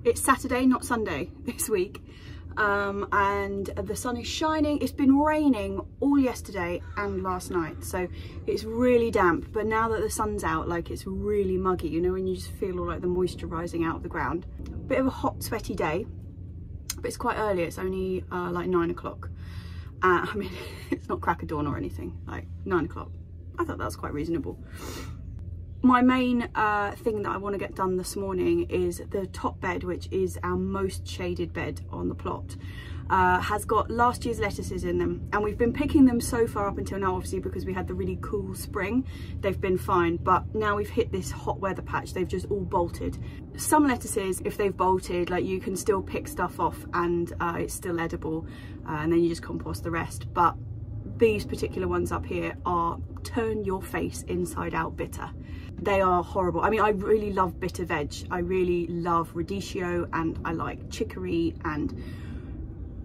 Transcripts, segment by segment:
It's Saturday, not Sunday this week, and the sun is shining. It's been raining all yesterday and last night, so it's really damp, but now that the sun's out, like, it's really muggy, you know, when you just feel all like the moisture rising out of the ground. Bit of a hot, sweaty day, but it's quite early. It's only like 9 o'clock. I mean, it's not crack of dawn or anything, like 9 o'clock. I thought that was quite reasonable. My main thing that I want to get done this morning is the top bed, which is our most shaded bed on the plot. Has got last year's lettuces in them, and we've been picking them so far up until now, obviously because we had the really cool spring. They've been fine, but now we've hit this hot weather patch, they've just all bolted. Some lettuces, if they've bolted, like, you can still pick stuff off and it's still edible, and then you just compost the rest. But these particular ones up here are turn your face inside out bitter. They are horrible. I mean, I really love bitter veg. I really love radicchio, and I like chicory and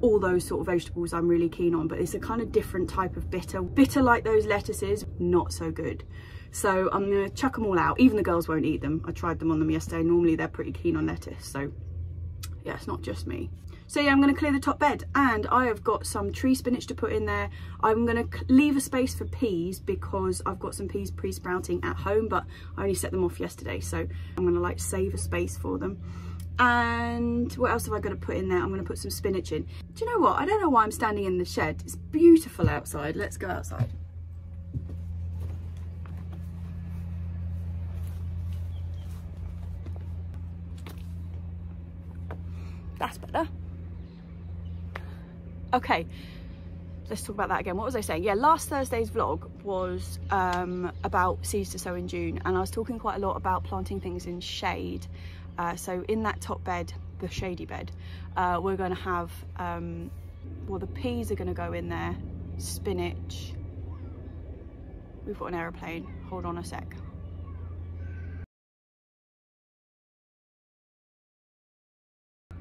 all those sort of vegetables I'm really keen on, but it's a kind of different type of bitter. Bitter like those lettuces, not so good. So I'm gonna chuck them all out. Even the girls won't eat them. I tried them on them yesterday. Normally they're pretty keen on lettuce, so yeah, it's not just me. So yeah, I'm going to clear the top bed, and I have got some tree spinach to put in there. I'm going to leave a space for peas because I've got some peas pre-sprouting at home, but I only set them off yesterday, so I'm going to like save a space for them. And what else have I got to put in there? I'm going to put some spinach in. Do you know what? I don't know why I'm standing in the shed. It's beautiful outside. Let's go outside. That's better. Okay, let's talk about that again. What was I saying? Yeah, last Thursday's vlog was about seeds to sow in June, and I was talking quite a lot about planting things in shade. So in that top bed, the shady bed, we're going to have, well, the peas are going to go in there, spinach. We've got an aeroplane. Hold on a sec.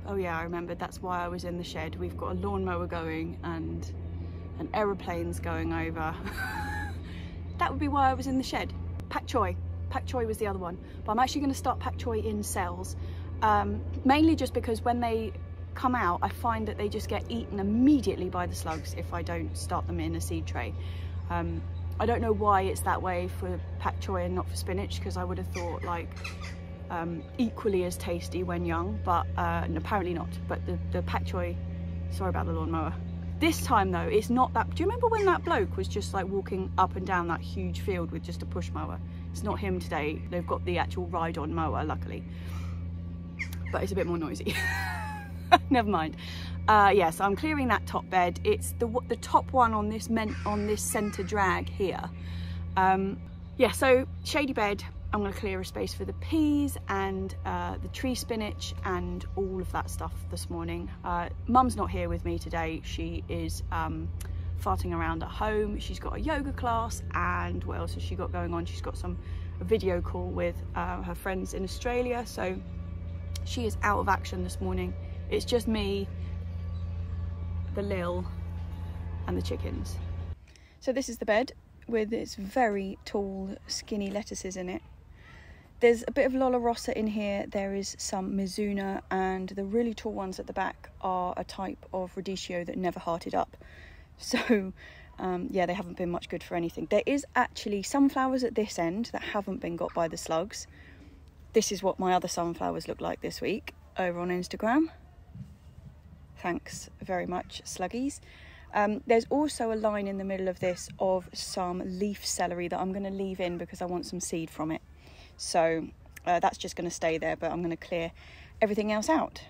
Oh yeah, I remembered, that's why I was in the shed. We've got a lawnmower going and an aeroplane's going over. That would be why I was in the shed. Pak choy. Pak choy was the other one. But I'm actually going to start pak choy in cells. Mainly just because when they come out, I find that they just get eaten immediately by the slugs if I don't start them in a seed tray. I don't know why it's that way for pak choy and not for spinach, because I would have thought like equally as tasty when young, but apparently not. But the pak choy, sorry about the lawnmower. This time though, it's not that. Do you remember when that bloke was just like walking up and down that huge field with just a push mower? It's not him today. They've got the actual ride-on mower, luckily, but it's a bit more noisy. Never mind. Yeah, so I'm clearing that top bed. It's the top one on this center drag here. Yeah, so shady bed. I'm going to clear a space for the peas and the tree spinach and all of that stuff this morning. Mum's not here with me today. She is farting around at home. She's got a yoga class, and what else has she got going on? She's got a video call with her friends in Australia, so she is out of action this morning. It's just me, the Lil, and the chickens. So this is the bed with its very tall, skinny lettuces in it. There's a bit of Lola Rossa in here. There is some Mizuna, and the really tall ones at the back are a type of radicchio that never hearted up. So yeah, they haven't been much good for anything. There is actually sunflowers at this end that haven't been got by the slugs. This is what my other sunflowers look like this week over on Instagram. Thanks very much, sluggies. There's also a line in the middle of this of some leaf celery that I'm going to leave in because I want some seed from it. So that's just going to stay there, but I'm going to clear everything else out.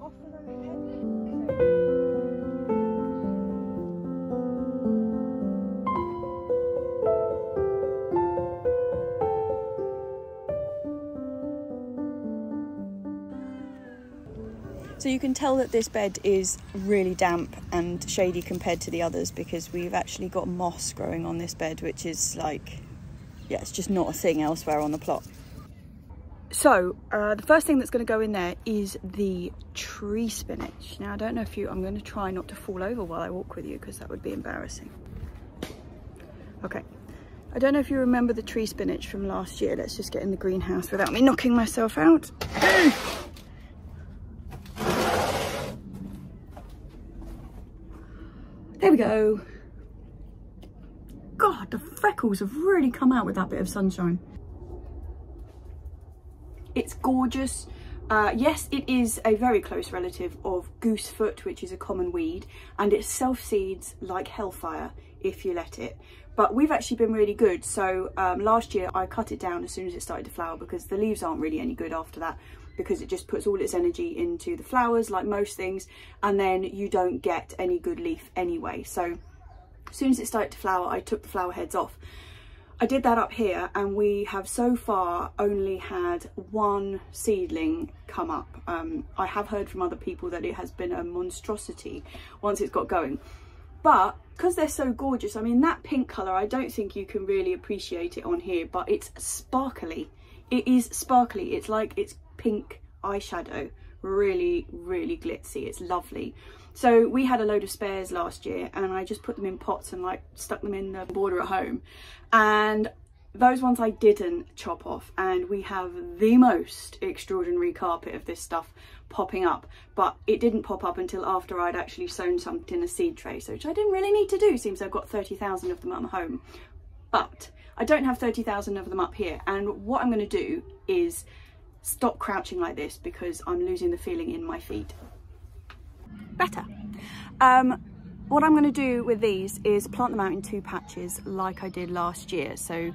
off and on your head. So you can tell that this bed is really damp and shady compared to the others because we've actually got moss growing on this bed, which is like, yeah, it's just not a thing elsewhere on the plot. So the first thing that's going to go in there is the tree spinach. Now I don't know if I'm going to try not to fall over while I walk with you because that would be embarrassing. Okay, I don't know if you remember the tree spinach from last year. Let's just get in the greenhouse without me knocking myself out. There we go. God, the freckles have really come out with that bit of sunshine. It's gorgeous. Yes, it is a very close relative of goosefoot, which is a common weed, and it self-seeds like hellfire if you let it. But we've actually been really good. So last year I cut it down as soon as it started to flower because the leaves aren't really any good after that, because it just puts all its energy into the flowers like most things, and then you don't get any good leaf anyway. So as soon as it started to flower, I took the flower heads off. I did that up here, and we have so far only had one seedling come up. I have heard from other people that it has been a monstrosity once it's got going. But because they're so gorgeous, I mean, that pink colour, I don't think you can really appreciate it on here, but it's sparkly. It is sparkly. It's like it's pink eyeshadow. Really, really glitzy. It's lovely. So we had a load of spares last year, and I just put them in pots and like stuck them in the border at home. And those ones I didn't chop off, and we have the most extraordinary carpet of this stuff popping up. But it didn't pop up until after I'd actually sown something in a seed tray, so which I didn't really need to do since I've got 30,000 of them at home. But I don't have 30,000 of them up here, and what I'm going to do is stop crouching like this because I'm losing the feeling in my feet. Better. What I'm going to do with these is plant them out in 2 patches like I did last year. So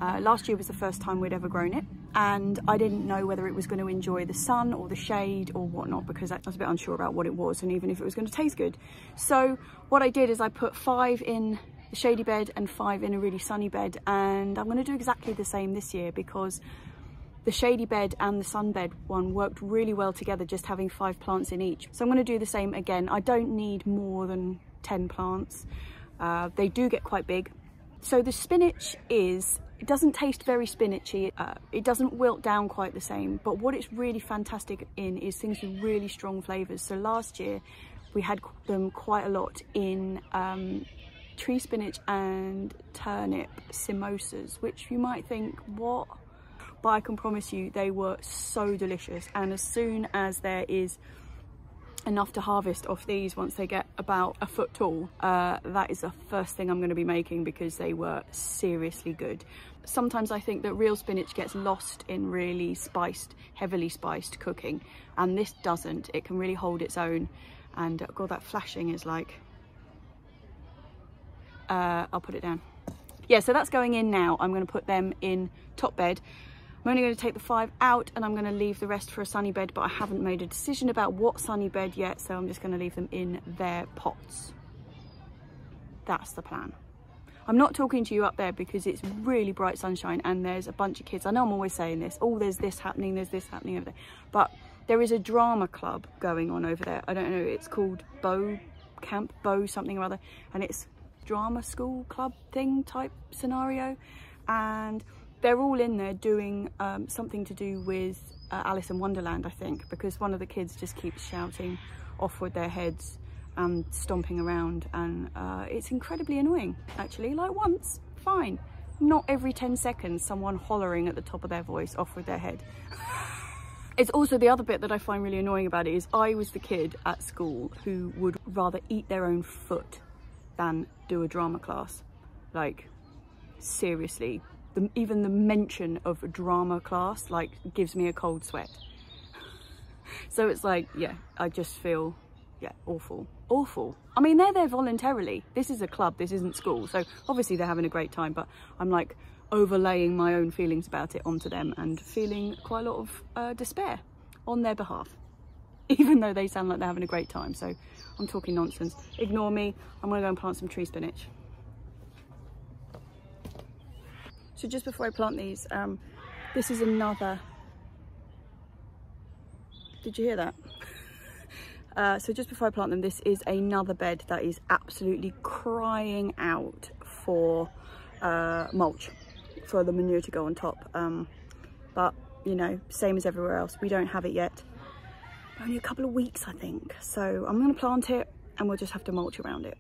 last year was the first time we'd ever grown it, and I didn't know whether it was going to enjoy the sun or the shade or whatnot, because I was a bit unsure about what it was and even if it was going to taste good. So what I did is I put 5 in the shady bed and 5 in a really sunny bed, and I'm going to do exactly the same this year because the shady bed and the sun bed one worked really well together, just having 5 plants in each. So I'm going to do the same again. I don't need more than 10 plants. They do get quite big. So the spinach it doesn't taste very spinachy. It doesn't wilt down quite the same, but what it's really fantastic in is things with really strong flavours. So last year we had them quite a lot in tree spinach and turnip samosas, which you might think, what? But I can promise you they were so delicious, and as soon as there is enough to harvest off these, once they get about a foot tall, that is the first thing I'm going to be making because they were seriously good. Sometimes I think that real spinach gets lost in really spiced, heavily spiced cooking, and this doesn't. It can really hold its own, and God, that flashing is like, I'll put it down. Yeah, so that's going in now. I'm going to put them in top bed. I'm only going to take the 5 out, and I'm going to leave the rest for a sunny bed, but I haven't made a decision about what sunny bed yet, so I'm just going to leave them in their pots. That's the plan. I'm not talking to you up there because it's really bright sunshine and there's a bunch of kids. I know I'm always saying this, oh, there's this happening over there, but there is a drama club going on over there. I don't know, it's called Bow something or other, and it's drama school club thing type scenario, and they're all in there doing something to do with Alice in Wonderland, I think, because one of the kids just keeps shouting off with their heads and stomping around, and it's incredibly annoying, actually. Like, once, fine. Not every 10 seconds someone hollering at the top of their voice off with their head. It's also the other bit that I find really annoying about it is I was the kid at school who would rather eat their own foot than do a drama class. Like, seriously. Even the mention of a drama class like gives me a cold sweat. So it's like, yeah, I just feel, yeah, awful. I mean, they're there voluntarily. This is a club, this isn't school, so obviously they're having a great time, but I'm like overlaying my own feelings about it onto them and feeling quite a lot of despair on their behalf. even though they sound like they're having a great time. So I'm talking nonsense. Ignore me. I'm gonna go and plant some tree spinach. So just before I plant these, this is another, did you hear that? So just before I plant them, this is another bed that is absolutely crying out for mulch, for the manure to go on top. But you know, same as everywhere else, we don't have it yet. Only a couple of weeks, I think. So I'm gonna plant it and we'll just have to mulch around it.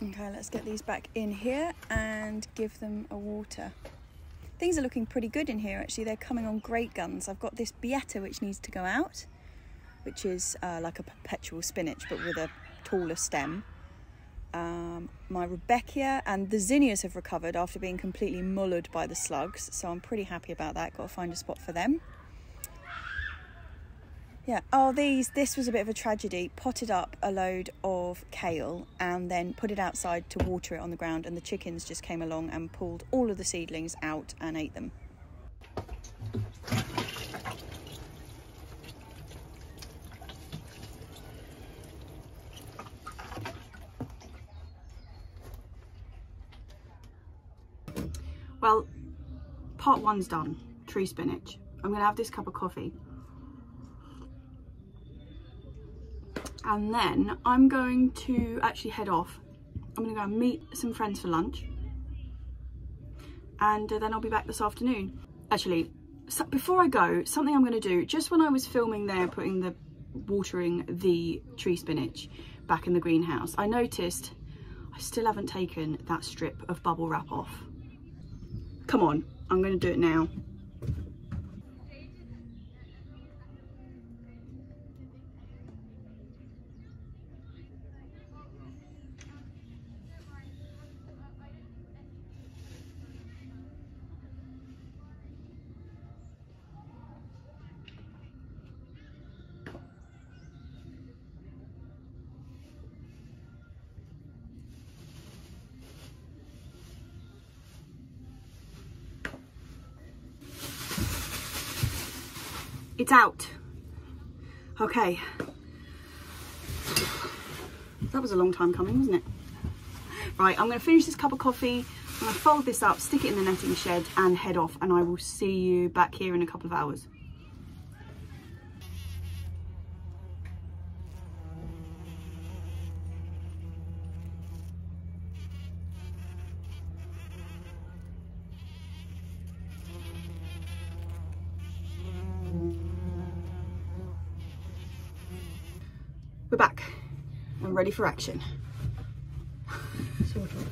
Okay, let's get these back in here and give them a water. Things are looking pretty good in here actually. They're coming on great guns. I've got this beeta which needs to go out, which is like a perpetual spinach but with a taller stem. My Rebecca and the zinnias have recovered after being completely mullered by the slugs, so I'm pretty happy about that. Got to find a spot for them. Yeah, oh, this was a bit of a tragedy. Potted up a load of kale and then put it outside to water it on the ground, and the chickens just came along and pulled all of the seedlings out and ate them. Well, part one's done, tree spinach. I'm gonna have this cup of coffee. And then I'm going to actually head off. I'm gonna go and meet some friends for lunch. And then I'll be back this afternoon. Actually, so before I go, something I'm gonna do, just when I was filming there, watering the tree spinach back in the greenhouse, I noticed I still haven't taken that strip of bubble wrap off. Come on, I'm gonna do it now. It's out. Okay. That was a long time coming, wasn't it? Right, I'm going to finish this cup of coffee. I'm going to fold this up, stick it in the netting shed and head off, and I will see you back here in a couple of hours. We're back and ready for action. Sort of.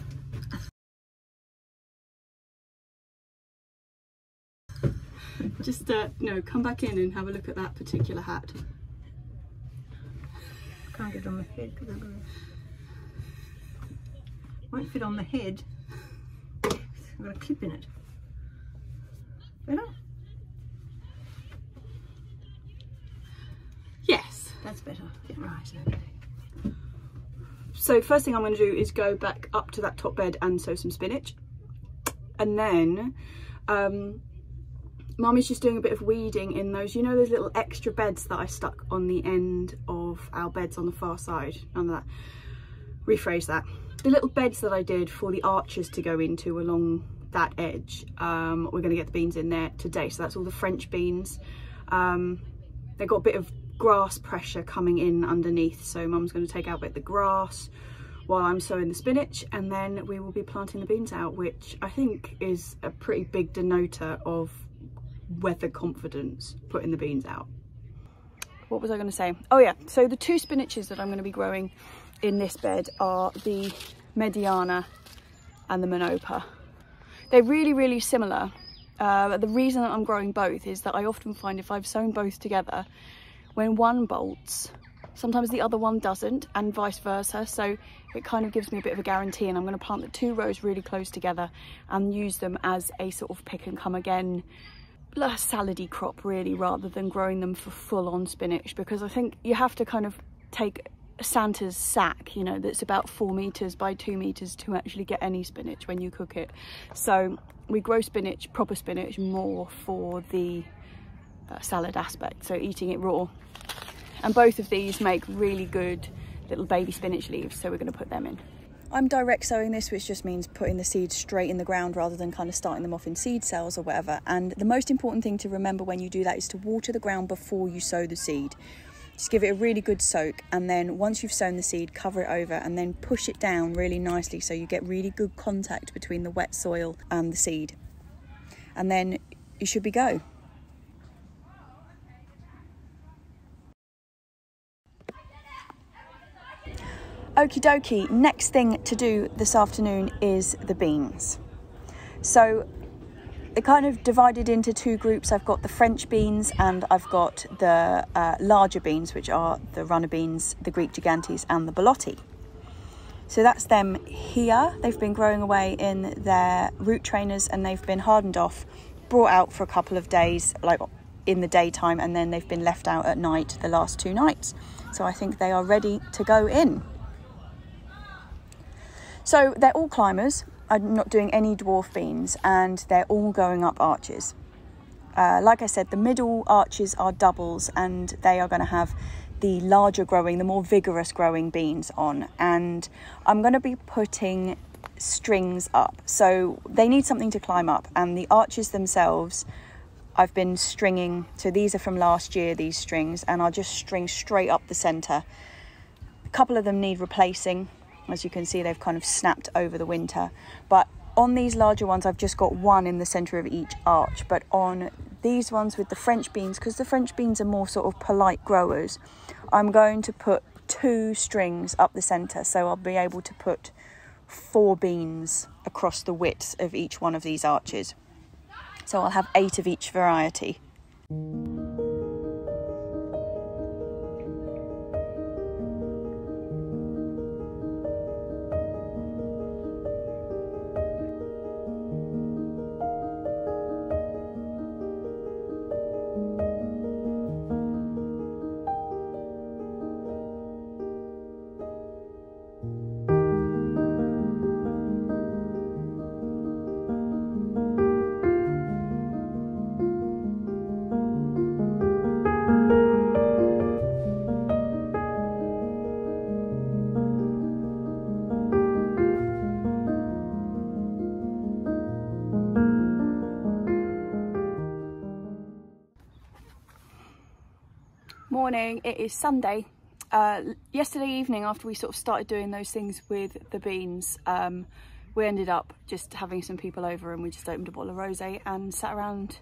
Just no, come back in and have a look at that particular hat. I can't get it on my head because I've got it. Won't fit on the head. I've got a clip in it. Better? Yes. That's better. Yeah, right, okay. So first thing I'm going to do is go back up to that top bed and sow some spinach. And then Mum is just doing a bit of weeding in those, you know, those little extra beds that I stuck on the end of our beds on the far side. None of that. Rephrase that. The little beds that I did for the archers to go into along that edge, we're going to get the beans in there today. So that's all the French beans. They've got a bit of grass pressure coming in underneath, so Mum's going to take out a bit of the grass while I'm sowing the spinach, and then we will be planting the beans out, which I think is a pretty big denoter of weather confidence, putting the beans out. What was I going to say? Oh yeah, so the two spinaches that I'm going to be growing in this bed are the Mediana and the Manopa. They're really, really similar. The reason that I'm growing both is that I often find if I've sown both together, when one bolts, sometimes the other one doesn't, and vice versa. So it kind of gives me a bit of a guarantee, and I'm going to plant the two rows really close together and use them as a sort of pick and come again salady crop, really, rather than growing them for full-on spinach, because I think you have to kind of take Santa's sack, you know, that's about 4 meters by 2 meters to actually get any spinach when you cook it. So we grow spinach, proper spinach, more for the salad aspect, so eating it raw. And both of these make really good little baby spinach leaves, so we're going to put them in. I'm direct sowing this, which just means putting the seeds straight in the ground rather than kind of starting them off in seed cells or whatever. And the most important thing to remember when you do that is to water the ground before you sow the seed. Just give it a really good soak, and then once you've sown the seed, cover it over and then push it down really nicely so you get really good contact between the wet soil and the seed. And then you should be go. Okie dokie, next thing to do this afternoon is the beans. So they're kind of divided into two groups. I've got the French beans and I've got the larger beans, which are the runner beans, the Greek gigantes and the Belotti. So that's them here. They've been growing away in their root trainers and they've been hardened off, brought out for a couple of days, like in the daytime, and then they've been left out at night the last 2 nights. So I think they are ready to go in. So they're all climbers. I'm not doing any dwarf beans, and they're all going up arches. Like I said, the middle arches are doubles, and they are going to have the larger growing, the more vigorous growing beans on. And I'm going to be putting strings up. So they need something to climb up, and the arches themselves, I've been stringing. So these are from last year, these strings, and I'll just string straight up the centre. A couple of them need replacing. As you can see, they've kind of snapped over the winter. But on these larger ones, I've just got one in the centre of each arch. But on these ones with the French beans, because the French beans are more sort of polite growers, I'm going to put 2 strings up the centre. So I'll be able to put 4 beans across the width of each one of these arches. So I'll have 8 of each variety. Morning, it is Sunday. Yesterday evening, after we sort of started doing those things with the beans, we ended up just having some people over and we just opened a bottle of rosé and sat around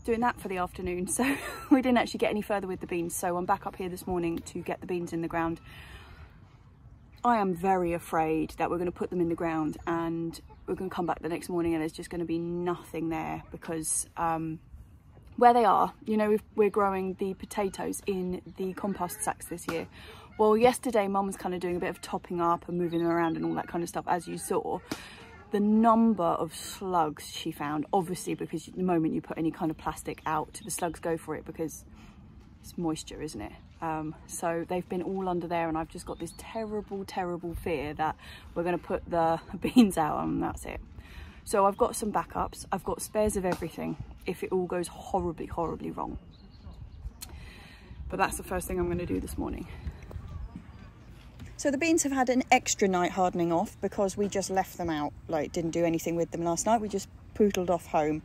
doing that for the afternoon. So we didn't actually get any further with the beans. So I'm back up here this morning to get the beans in the ground. I am very afraid that we're going to put them in the ground and we're going to come back the next morning and there's just going to be nothing there, because where they are, you know, we're growing the potatoes in the compost sacks this year. Well, yesterday Mum was kind of doing a bit of topping up and moving them around and all that kind of stuff, as you saw. the number of slugs she found, obviously because the moment you put any kind of plastic out, the slugs go for it because it's moisture, isn't it? So they've been all under there, and I've just got this terrible, terrible fear that we're going to put the beans out and that's it. So I've got some backups. I've got spares of everything if it all goes horribly, horribly wrong. But that's the first thing I'm going to do this morning. So the beans have had an extra night hardening off because we just left them out, like didn't do anything with them last night. We just pootled off home.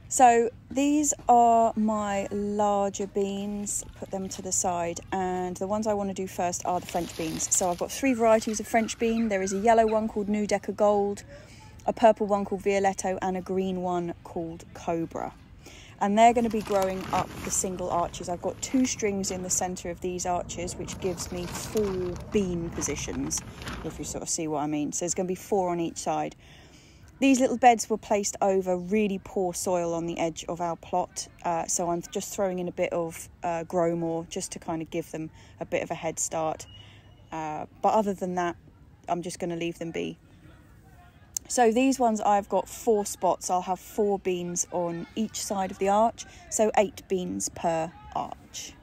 So these are my larger beans, put them to the side, and the ones I want to do first are the French beans. So I've got 3 varieties of French bean. There is a yellow one called New Decker Gold, a purple one called Violetto, and a green one called Cobra. And they're going to be growing up the single arches. I've got 2 strings in the centre of these arches, which gives me 4 bean positions, if you sort of see what I mean. So there's going to be 4 on each side. These little beds were placed over really poor soil on the edge of our plot, so I'm just throwing in a bit of grow more just to kind of give them a bit of a head start. But other than that, I'm just going to leave them be. So these ones, I've got 4 spots. I'll have 4 beans on each side of the arch, so 8 beans per arch.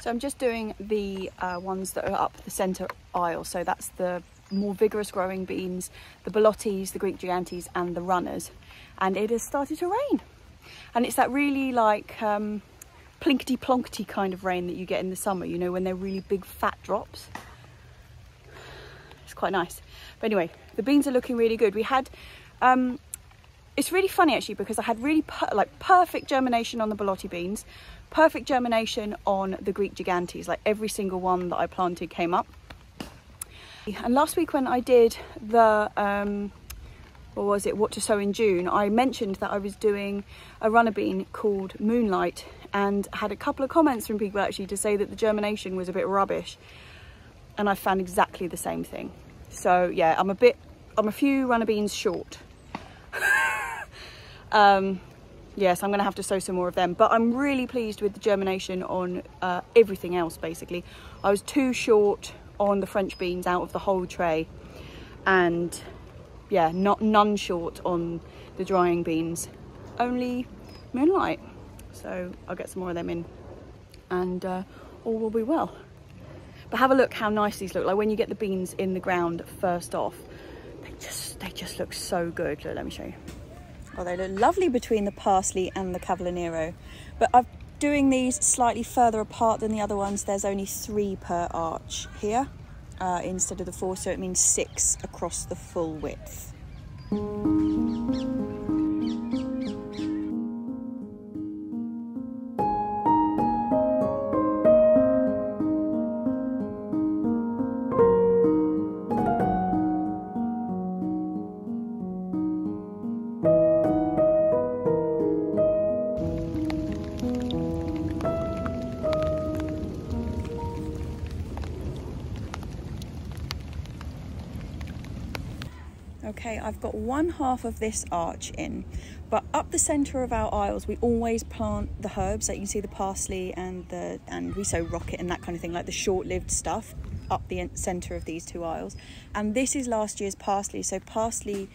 So I'm just doing the ones that are up the centre aisle. So that's the more vigorous growing beans, the Bellottis, the Greek Gigantes and the runners. And it has started to rain. And it's that really like plinkety plonkety kind of rain that you get in the summer, you know, when they're really big fat drops. It's quite nice. But anyway, the beans are looking really good. We had, it's really funny actually because I had really perfect germination on the Bellotti beans, perfect germination on the Greek Gigantes, like every single one that I planted came up. And last week when I did the, what to sow in June, I mentioned that I was doing a runner bean called Moonlight and had a couple of comments from people actually to say that the germination was a bit rubbish. And I found exactly the same thing. So yeah, I'm a few runner beans short. Yes, I'm going to have to sow some more of them, but I'm really pleased with the germination on everything else basically. I was too short on the French beans out of the whole tray, and yeah, none short on the drying beans, only Moonlight. So I'll get some more of them in and all will be well. But have a look how nice these look. Like when you get the beans in the ground first off, they just look so good. Look, let me show you. Oh, they look lovely between the parsley and the Cavallonero. But I'm doing these slightly further apart than the other ones. There's only 3 per arch here instead of the 4, so it means 6 across the full width. Okay, I've got one half of this arch in, but up the centre of our aisles we always plant the herbs. Like you can see the parsley and we sow rocket and that kind of thing, like the short-lived stuff up the centre of these two aisles. And this is last year's parsley. So parsley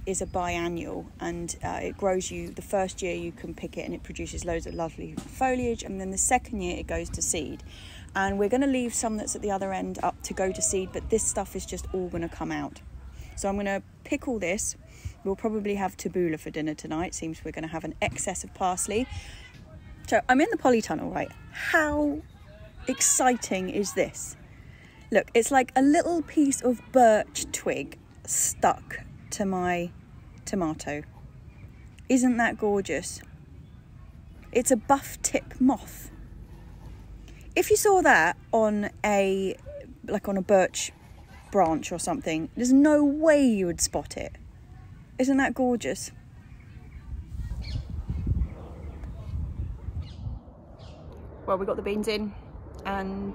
is a biannual, and it grows you, the first year you can pick it and it produces loads of lovely foliage, and then the second year it goes to seed. And we're going to leave some that's at the other end up to go to seed, but this stuff is just all going to come out. So I'm going to pick all this. We'll probably have tabbouleh for dinner tonight. Seems we're going to have an excess of parsley. So I'm in the polytunnel, right? How exciting is this? Look, it's like a little piece of birch twig stuck to my tomato. Isn't that gorgeous? It's a buff tip moth. If you saw that on a birch branch or something, there's no way you would spot it. Isn't that gorgeous? Well, we got the beans in, and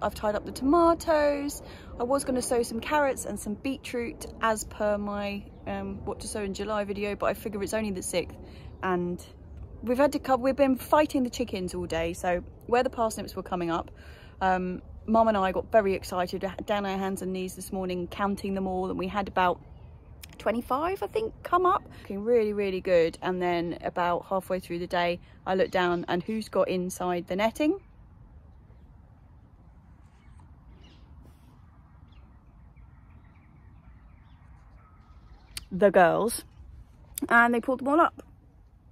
I've tied up the tomatoes. I was going to sow some carrots and some beetroot as per my what to sow in July video, but I figure it's only the 6th, and we've been fighting the chickens all day. So where the parsnips were coming up, Mum and I got very excited, down our hands and knees this morning, counting them all, and we had about 25, I think, come up. Looking really, really good. And then about halfway through the day, I looked down, and who's got inside the netting? The girls. And they pulled them all up,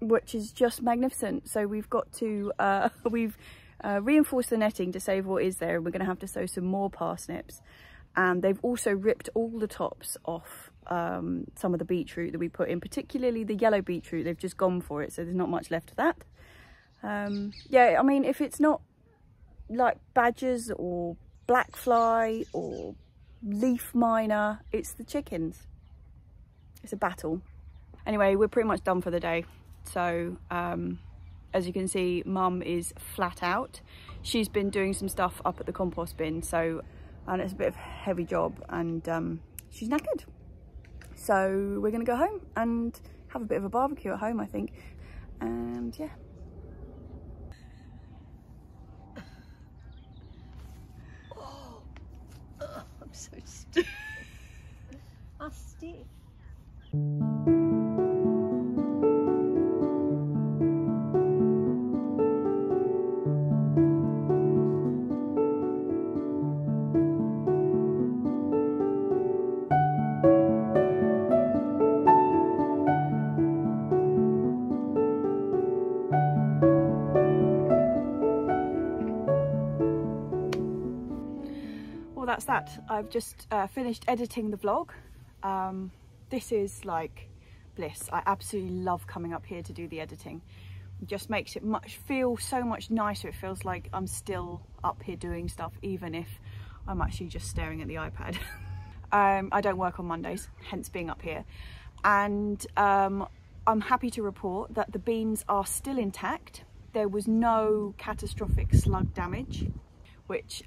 which is just magnificent. So we've got to, reinforce the netting to save what is there, and we're going to have to sow some more parsnips. And they've also ripped all the tops off some of the beetroot that we put in, particularly the yellow beetroot. They've just gone for it, so there's not much left of that. Yeah, I mean, if it's not like badgers or black fly or leaf miner, it's the chickens. It's a battle. Anyway, we're pretty much done for the day. So as you can see, Mum is flat out. She's been doing some stuff up at the compost bin, so, and it's a bit of a heavy job, and she's knackered. So we're gonna go home and have a bit of a barbecue at home, I think. And yeah. Oh, I'm so stiff. I'm stiff. That's that. I've just finished editing the vlog. This is like bliss. I absolutely love coming up here to do the editing. It just makes it feel so much nicer. It feels like I'm still up here doing stuff, even if I'm actually just staring at the iPad. I don't work on Mondays, hence being up here. And I'm happy to report that the beans are still intact. There was no catastrophic slug damage, which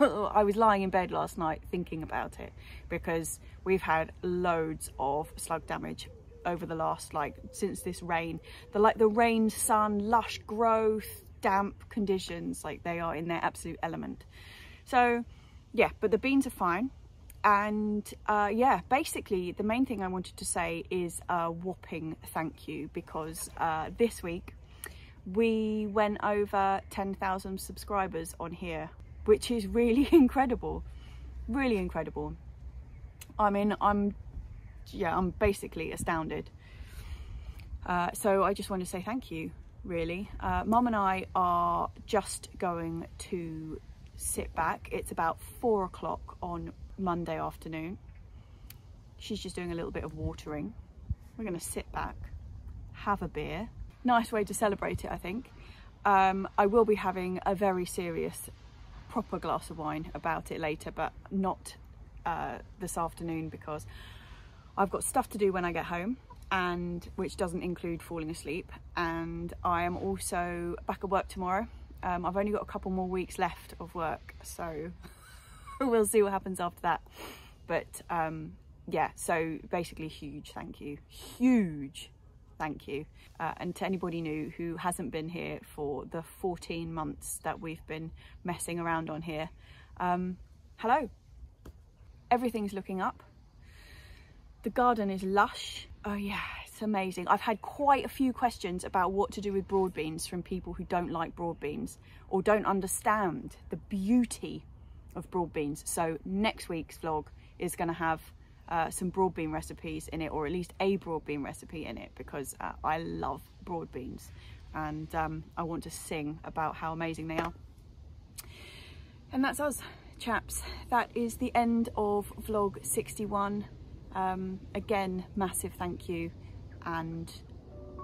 I was lying in bed last night thinking about it, because we've had loads of slug damage over the last, since this rain. The rain, sun, lush growth, damp conditions, they are in their absolute element. So yeah, but the beans are fine. And yeah, basically the main thing I wanted to say is a whopping thank you, because this week we went over 10,000 subscribers on here, which is really incredible, really incredible. I mean, I'm basically astounded. So I just want to say thank you, really. Mum and I are just going to sit back. It's about 4 o'clock on Monday afternoon. She's just doing a little bit of watering. We're going to sit back, have a beer. Nice way to celebrate it, I think. I will be having a very serious, proper glass of wine about it later, but not this afternoon, because I've got stuff to do when I get home, and which doesn't include falling asleep. And I am also back at work tomorrow. I've only got a couple more weeks left of work, so we'll see what happens after that. But yeah, so basically huge thank you, huge thank you. And to anybody new who hasn't been here for the 14 months that we've been messing around on here, hello. Everything's looking up. The garden is lush. Oh yeah, it's amazing. I've had quite a few questions about what to do with broad beans from people who don't like broad beans or don't understand the beauty of broad beans. So next week's vlog is going to have some broad bean recipes in it, or at least a broad bean recipe in it, because I love broad beans and I want to sing about how amazing they are. And that's us, chaps. That is the end of vlog 61. Again, massive thank you, and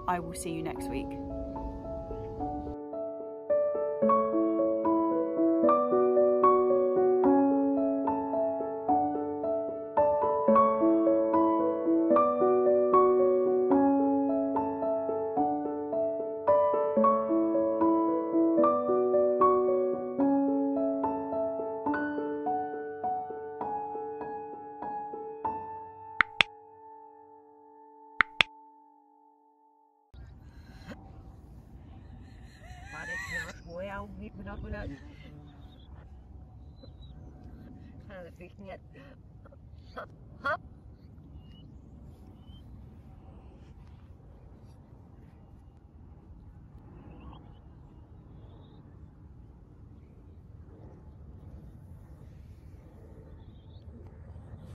I will see you next week. Well, we not gonna